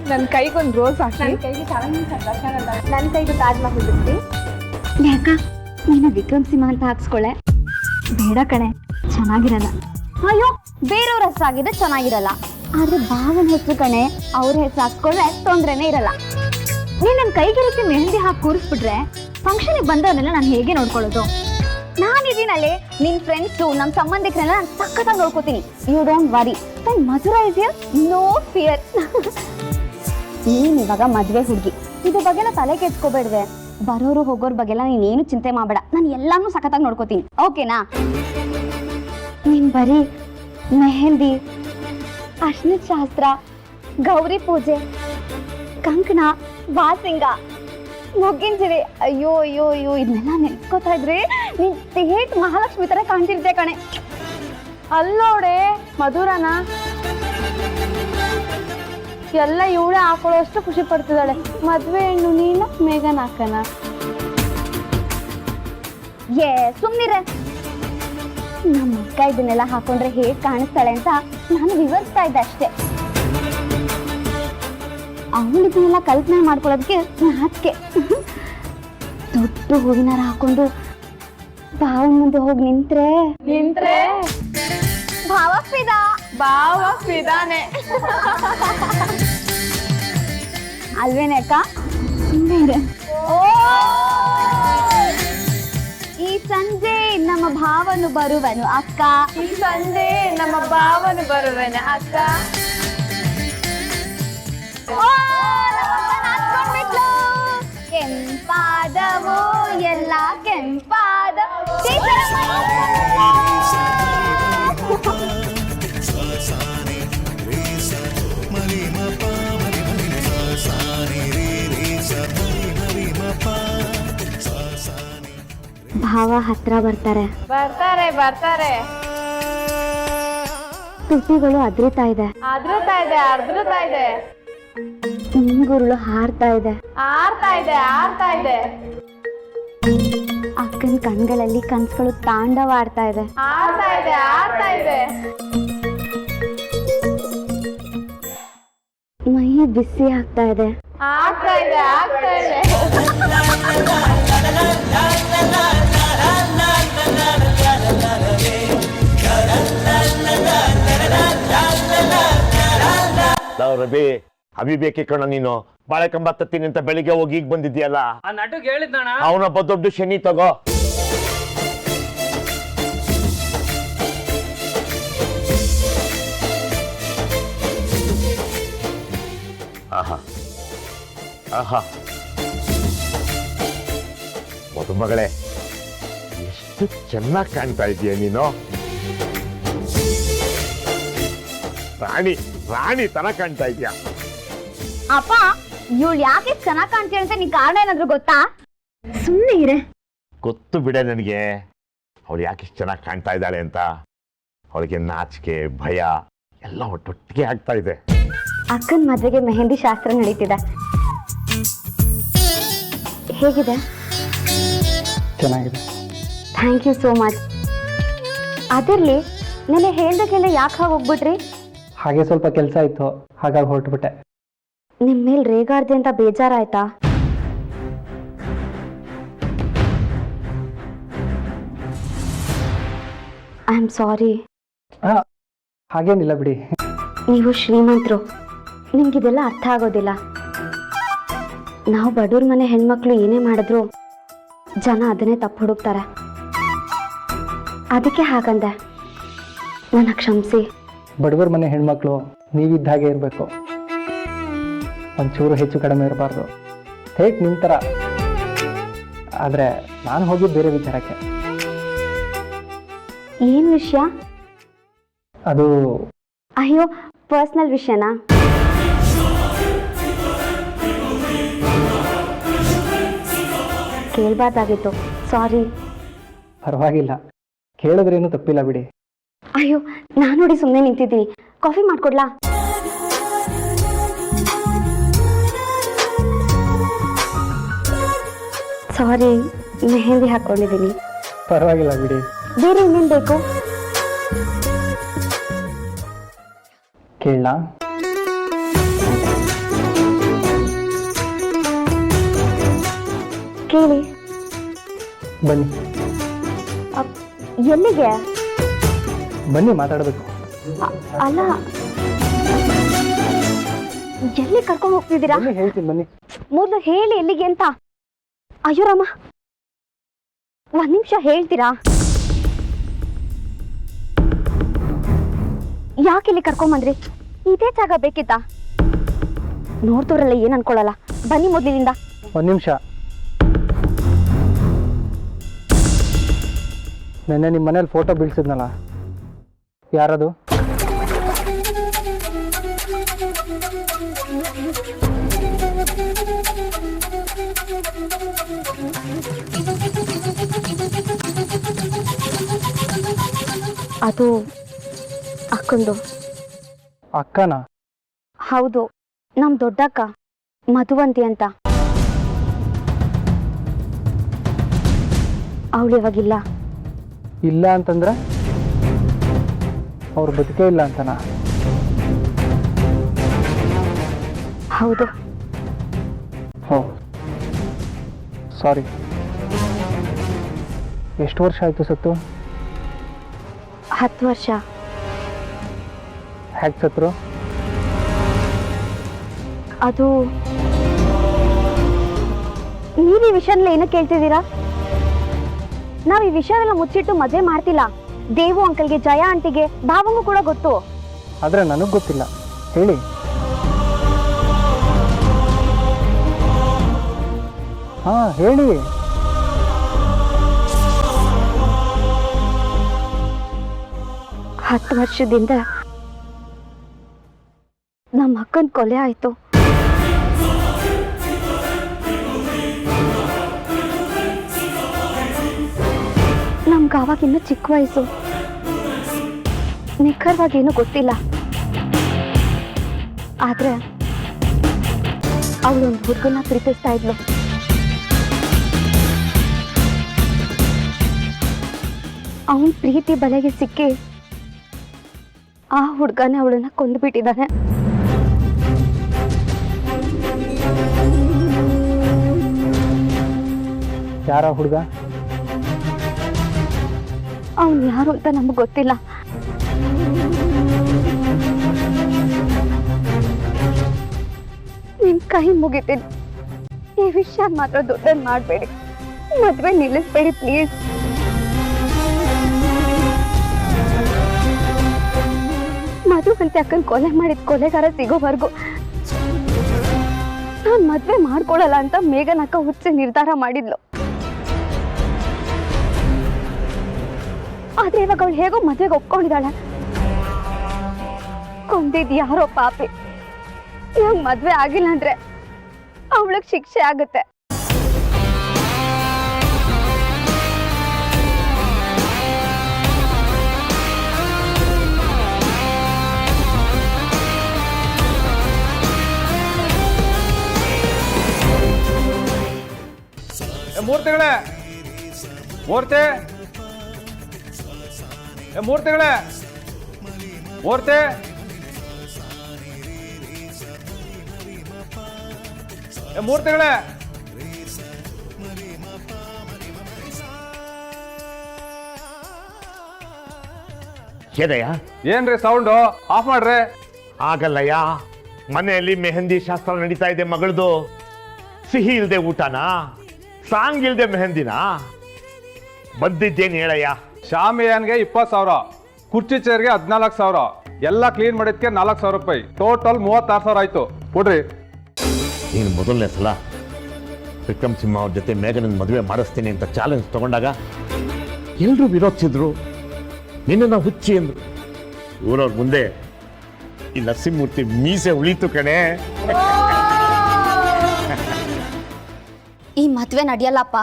ನನ್ನ ಕೈಗೊಂದು ರೋಸ್ ಹಾಕಿ. ನನ್ನ ಕೈಗೆ ನನ್ನ ಕೈಗೆ ತಾಜ್ ಮಹಲ್ ಬಿಡ್ತಿ. ಯಾಕ ನೀನು ವಿಕ್ರಮ್ ಸಿಂಹ ಅಂತ ಹಾಕ್ಸ್ಕೊಳ್ಳೆ? ಬೇಡ ಕಣೆ, ಚೆನ್ನಾಗಿರಲ್ಲ. ಅಯ್ಯೋ, ಬೇರೆಯವ್ರ ಹೆಸರು ಆಗಿದ್ರೆ ಚೆನ್ನಾಗಿರಲ್ಲ, ಆದ್ರೆ ಭಾವನ ಹೆಸರು ಕಣೆ, ಅವ್ರ ಹೆಸರು ಹಾಕ್ಸ್ಕೊಂಡ್ರೆ ತೊಂದ್ರೆನೇ ಇರಲ್ಲ. ನೀನ್ ನನ್ನ ಕೈಗೆ ರೀತಿ ಮೆಹಂದಿ ಹಾಕಿ ಕೂರಿಸ್ಬಿಟ್ರೆ ಫಂಕ್ಷನ್ಗೆ ಬಂದವನ್ನೆಲ್ಲ ನಾನು ಹೇಗೆ ನೋಡ್ಕೊಳ್ಳೋದು? ನಾನಿದ್ದೀನಲ್ಲಿ, ನಿನ್ ಫ್ರೆಂಡ್ಸು ನಮ್ಮ ಸಂಬಂಧಿಕರೆಲ್ಲ ನಾನು ಸಖತ್ತಾಗಿ ನೋಡ್ಕೋತೀನಿ. ಯು ಡೋಂಟ್ ವರಿ, ನನ್ನ ಮಧುರ ಇಸ್ ಹಿಯರ್, ನೋ ಫಿಯರ್. ನೀನ್ ಇವಾಗ ಮದ್ವೆ ಹುಡುಗಿ, ಇದ್ರ ಬಗ್ಗೆಲ್ಲ ತಲೆ ಕೆಡ್ಸ್ಕೋಬೇಡ್ವೆ. ಬರೋರು ಹೋಗೋರ್ ಬಗ್ಗೆಲ್ಲ ನೀನೇನು ಚಿಂತೆ ಮಾಡಬೇಡ, ನಾನು ಎಲ್ಲಾನು ಸಖತ್ತಾಗಿ ನೋಡ್ಕೋತೀನಿ, ಓಕೆನಾ? ನೀನ್ ಬರೀ ಮೆಹಂದಿ, ಅರ್ಶಿನ ಶಾಸ್ತ್ರ, ಗೌರಿ ಪೂಜೆ, ಕಂಕಣ, ವಾಸಿಂಗ, ಮುಗ್ಗಿಂಜಿರಿ, ಅಯ್ಯೋ ಅಯ್ಯೋ ಅಯ್ಯೋ ಇದನ್ನೆಲ್ಲ ನೆನ್ಸ್ಕೋತಾ ಇದ್ರೆ ನೀನ್ ಥೇಟ್ ಮಹಾಲಕ್ಷ್ಮಿ ತರ ಕಾಣ್ತಿರ್ತೆ ಕಣೆ. ಅಲ್ಲೋಡೆ ಮಧುರನ ಎಲ್ಲ ಇವಳೆ ಹಾಕೊಳ್ಳೋಷ್ಟು ಖುಷಿ ಪಡ್ತಿದ್ದಾಳೆ. ಮದ್ವೆ ಹೆಣ್ಣು ನೀನು, ಮೇಘನ್ ಹಾಕನ. ಏ ಸುಮ್ನಿರೆ, ನಮ್ಮ ಅಕ್ಕ ಇದನ್ನೆಲ್ಲ ಹಾಕೊಂಡ್ರೆ ಹೇಗ್ ಕಾಣಿಸ್ತಾಳೆ ಅಂತ ನಾನು ವಿವರಿಸ್ತಾ ಇದ್ದೆ ಅಷ್ಟೇ. ಅವಳಿದನ್ನೆಲ್ಲ ಕಲ್ಪನೆ ಮಾಡ್ಕೊಳ್ಳೋದಕ್ಕೆ ನಾಚಿಕೆ. ದೊಡ್ಡ ಹೂವಿನಾರ ಹಾಕೊಂಡು ಭಾವ ಮುಂದೆ ಹೋಗಿ ನಿಂತ್ರೆ ಭಾವ ಫಿದಾನೆ ಅಲ್ವೇನೆ ಅಕ್ಕ? ಈ ಸಂಜೆ ನಮ್ಮ ಭಾವನು ಬರುವನು ಅಕ್ಕ. ಈ ಸಂಜೆ ನಮ್ಮ ಭಾವನು ಬರುವನೆ ಅಕ್ಕ. ಕೆಂಪಾದವು ಎಲ್ಲ ಕೆಂಪಾದವು. ಭಾವ ಹತ್ರ ಬರ್ತಾರೆ. ತುಟಿಗಳು ಅದ್ರುತ್ತಾ ಇದೆ. ಮುಂಗುರುಳು ಹಾರ್ತಾ ಇದೆ. ಅಕ್ಕನ ಕಣ್ಗಳಲ್ಲಿ ಕನ್ಸುಗಳು ತಾಂಡವಾಡ್ತಾ ಇದೆ. ಮೈ ಬಿಸಿ ಆಗ್ತಾ ಇದೆ. ರವಿ, ಅಭಿಬೇಕಿ ಕಣ ನೀನು. ಬಾಳೆ ಕಂಬ ತತ್ತೀನಿ ಅಂತ ಬೆಳಿಗ್ಗೆ ಹೋಗಿ ಈಗ ಬಂದಿದ್ಯಲ್ಲ. ಆ ನಟುಗೆ ಹೇಳಿದ್ನಣ್ಣ, ಅವನೊಬ್ಬ ದೊಡ್ಡ ಶನಿ ತಗೋ. ಆಹಾ ಆಹಾ, ಮದುಮಗಳೇ, ಎಷ್ಟು ಚೆನ್ನಾಗಿ ಕಾಣ್ತಾ ಇದೀಯ ನೀನು. ರಾಣಿ ತರ ಕಾಣ್ತಾ ಇದೀಯ. ಅಪ್ಪ, ಇವಳು ಯಾಕೆ ಚೆನ್ನಾಗಿ ಕಾಣ್ತೀಯ ಅಂತ ನಿನ್ ಕಾರಣ ಏನಾದ್ರು ಗೊತ್ತಾ? ಸುಮ್ಮನೆ ಇರೆ. ಗೊತ್ತು ಬಿಡೆ ನನಗೆ ಅವಳು ಯಾಕೆ ಇಷ್ಟು ಚೆನ್ನಾಗಿ ಕಾಣ್ತಾ ಇದ್ದಾಳೆ ಅಂತ. ಅವಳಿಗೆ ನಾಚಿಕೆ, ಭಯ ಎಲ್ಲ ಒಟ್ಟೊಟ್ಟಿಗೆ ಆಗ್ತಾ ಇದೆ. ಅಕ್ಕನ ಮದ್ವೆಗೆ ಮೆಹಂದಿ ಶಾಸ್ತ್ರ ನಡೀತಿದೆ. ಹೇಗಿದೆ? ಚೆನ್ನಾಗಿದೆ. Thank you so much. ಅದಿರ್ಲಿ, ನೆನೆ ಹೇಳ್ದಕ್ಕೆಲ್ಲ ಯಾಕೆ ಹೋಗ್ಬಿಟ್ರಿ? ಹಾಗೆ ಸ್ವಲ್ಪ ಕೆಲಸ ಇತ್ತು, ಹಾಗಾಗಿ ಹೊರಟುಬಿಟ್ಟೆ. ನಿಮ್ಮ ಮೇಲೆ ರೇಗಾಡ್ದೆ ಅಂತ ಬೇಜಾರಾಯ್ತಾ? I am sorry. ಹಾಗೇನಿಲ್ಲ ಬಿಡಿ. ನೀವು ಶ್ರೀಮಂತರು, ನಿಮ್ಗಿದೆಲ್ಲ ಅರ್ಥ ಆಗೋದಿಲ್ಲ. ನಾವು ಬಡವ್ರ ಮನೆ ಹೆಣ್ಮಕ್ಳು ಏನೇ ಮಾಡಿದ್ರು ಜನ ಅದನ್ನೇ ತಪ್ಪು ಹುಡುಕ್ತಾರೆ. ಅದಕ್ಕೆ ಹಾಗಂದೆ, ನನ್ನ ಕ್ಷಮಿಸಿ. ಬಡವರ ಮನೆ ಹೆಣ್ಮಕ್ಳು ನೀವಿದ್ದ ಹಾಗೆ ಇರಬೇಕು, ಒಂಚೂರು ಹೆಚ್ಚು ಕಡಿಮೆ ಇರಬಾರ್ದು. ಹೇಗೆ ನಿಮ್ಮ ಥರ. ಆದರೆ ನಾನು ಹೋಗಿದ್ದು ಬೇರೆ ವಿಚಾರಕ್ಕೆ. ಏನು ವಿಷಯ? ಅದು ಅಯ್ಯೋ, ಪರ್ಸ್ನಲ್ ವಿಷಯನಾ? ಕೇಳಬಾರ್ದಾಗಿತ್ತು, ಸಾರಿ. ಪರವಾಗಿಲ್ಲ, ಕೇಳಿದ್ರೇನು ತಪ್ಪಿಲ್ಲ ಬಿಡಿ. ಅಯ್ಯೋ, ನಾನು ನೋಡಿ ಸುಮ್ಮನೆ ನಿಂತಿದ್ದೀನಿ. ಕಾಫಿ ಮಾಡ್ಕೊಡ್ಲಾ? ಸಾರಿ, ಮೆಹಂದಿ ಹಾಕ್ಕೊಂಡಿದ್ದೀನಿ. ಪರವಾಗಿಲ್ಲ ಬಿಡಿ. ಬೇರೆ ಇನ್ನೇನು ಬೇಕು? ಕೇಳಿ. ಬನ್ನಿ ಎಲ್ಲಿಗೆ? ಬನ್ನಿ ಮಾತಾಡಬೇಕು. ಅಲ್ಲ, ಎಲ್ಲಿ ಕರ್ಕೊಂಡು ಹೋಗ್ತಿದ್ದೀರಾ? ಹೇಳ್ತೀನಿ ಬನ್ನಿ. ಮೊದಲು ಹೇಳಿ ಎಲ್ಲಿಗೆ ಅಂತ. ಅಯ್ಯೋ ರಾಮ, ಒಂದ್ ನಿಮಿಷ ಹೇಳ್ತೀರಾ? ಯಾಕೆ ಇಲ್ಲಿ ಕರ್ಕೊಂಬಂದ್ರಿ? ಇದೇ ಜಾಗ ಬೇಕಿತ್ತಾ? ನೋಡ್ತವ್ರಲ್ಲ ಏನ್ ಅನ್ಕೊಳಲ್ಲ. ಬನ್ನಿ ಮೊದ್ಲಿನಿಂದ. ಒಂದು ನಿಮಿಷ. ನೆನ್ನೆ ನಿಮ್ಮ ಮನೇಲಿ ಫೋಟೋ ಬೀಳ್ಸಿದ್ನಲ್ಲ, ಯಾರದು? ಅದು ಅಕ್ಕಂದು. ಅಕ್ಕನಾ? ಹೌದು, ನಮ್ ದೊಡ್ಡಕ್ಕ ಮಧುವಂತಿ ಅಂತ. ಅವಳು ಇವಾಗಿಲ್ಲ. ಇಲ್ಲ ಅಂತಂದ್ರೆ ಅವ್ರು ಬದುಕೇ ಇಲ್ಲ ಅಂತನಾ? ಹೌದು. ಹೋ, ಸಾರಿ. ಎಷ್ಟು ವರ್ಷ ಆಯಿತು ಸತ್ತು? 10 ವರ್ಷ. ಹೇಗೆ ಸತ್ರು? ಅದು ನೀವು ಈ ವಿಷಯನೆಲ್ಲ ಏನಕ್ಕೆ ಕೇಳ್ತಿದ್ದೀರಾ? ನಾವು ಈ ವಿಷಯನೆಲ್ಲ ಮುಚ್ಚಿಟ್ಟು ಮದುವೆ ಮಾಡ್ತಿಲ್ಲ. ದೇವು ಅಂಕಲ್ಗೆ, ಜಯ ಆಂಟಿಗೆ, ಭಾವಂಗೂ ಕೂಡ ಗೊತ್ತು. ಆದರೆ ನನಗೆ ಗೊತ್ತಿಲ್ಲ. ಹೇಳಿ. ಹಾ, ಹೇಳಿ. ಹತ್ತು ವರ್ಷದಿಂದ ನಮ್ಮ ಅಕ್ಕನ ಕೊಲೆ ಆಯ್ತು. ನಮ್ಗೆ ಆವಾಗ ಇನ್ನೂ ಚಿಕ್ಕ ವಯಸ್ಸು, ನಿಖರವಾಗಿ ಏನೂ ಗೊತ್ತಿಲ್ಲ. ಆದ್ರೆ ಅವಳೊಂದು ಹುಡುಗನ ಪ್ರೀತಿಸ್ತಾ ಇದ್ಲು. ಅವನ ಪ್ರೀತಿ ಬಲೆಗೆ ಸಿಕ್ಕಿ ಆ ಹುಡುಗನೇ ಅವಳನ್ನ ಕೊಂದುಬಿಟ್ಟಿದ್ದಾನೆ. ಯಾರ ಹುಡುಗ? ಅವನು ಯಾರು ಅಂತ ನಮ್ಗೆ ಗೊತ್ತಿಲ್ಲ. ನಿಮ್ ಕೈ ಮುಗಿತೀನಿ, ಈ ವಿಷಯ ಮಾತ್ರ ದೊಡ್ಡದ್ ಮಾಡಬೇಡಿ. ಮದ್ವೆ ನಿಲ್ಲಿಸ್ಬೇಡಿ ಪ್ಲೀಸ್. ಮಧುವಂತಿ ಅಕ್ಕನ ಕೊಲೆ ಮಾಡಿದ ಕೊಲೆಗಾರ ಸಿಗೋವರೆಗೂ ನಾನ್ ಮದ್ವೆ ಮಾಡ್ಕೊಳಲ್ಲ ಅಂತ ಮೇಘನ್ ಅಕ್ಕ ಹುಚ್ಚ ನಿರ್ಧಾರ ಮಾಡಿದ್ಲು. ಆದ್ರೆ ಇವಾಗ ಅವಳು ಹೇಗೋ ಮದ್ವೆಗೆ ಒಪ್ಕೊಂಡಿದ್ದಾಳೆ. ಕೊಂದಿದ್ ಯಾರೋ ಪಾಪಿ. ಇವಾಗ ಮದ್ವೆ ಆಗಿಲ್ಲ ಅಂದ್ರೆ ಅವಳಿಗೆ ಶಿಕ್ಷೆ ಆಗುತ್ತೆ. ಮೂರ್ತಿಗಳೇ, ಮೂರ್ತಿ, ಮೂರ್ತಿಗಳೇ, ಮೂರ್ತಿ, ಮೂರ್ತಿಗಳೇ. ಏದಯ್ಯ? ಏನ್ರಿ ಸೌಂಡು? ಆಫ್ ಮಾಡ್ರಿ. ಆಗಲ್ಲಯ್ಯ, ಮನೆಯಲ್ಲಿ ಮೆಹಂದಿ ಶಾಸ್ತ್ರ ನಡೀತಾ ಇದೆ ಮಗಳದು. ಸಿಹಿ ಇಲ್ದೆ ಊಟನಾ? ಸಾಂಗ್ ಇಲ್ದೆ ಮೆಹಂದಿನಾ? ಬಂದಿದ್ದೇನು ಹೇಳಯ್ಯ? ಶಾಮಿಯಾನ್ಗೆ 20,000, ಕುರ್ಚಿ ಚೇರ್ಗೆ 14,000, ಎಲ್ಲ ಕ್ಲೀನ್ ಮಾಡಿದ್ಕೆ 4,000 ರೂಪಾಯಿ. ಟೋಟಲ್ 36,000 ಆಯ್ತು. ಕೊಡ್ರಿ. ನೀನು ಮೊದಲನೇ ಸಲ ವಿಕ್ರಮ್ ಸಿಂಹ ಅವ್ರ ಜೊತೆ ಮೇಘನ ಮದುವೆ ಮಾಡಿಸ್ತೀನಿ ಅಂತ ಚಾಲೆಂಜ್ ತಗೊಂಡಾಗ ಎಲ್ಲರೂ ವಿರೋಧಿಸಿದ್ರು, ನಿನ್ನ ಹುಚ್ಚಿ ಅಂದ್ರು. ಊರವ್ರ ಮುಂದೆ ಈ ನರಸಿಂಹಮೂರ್ತಿ ಮೀಸೆ ಉಳಿತು ಕಣೆ. ಈ ಮದ್ವೆ ನಡೆಯಲ್ಲಪ್ಪ.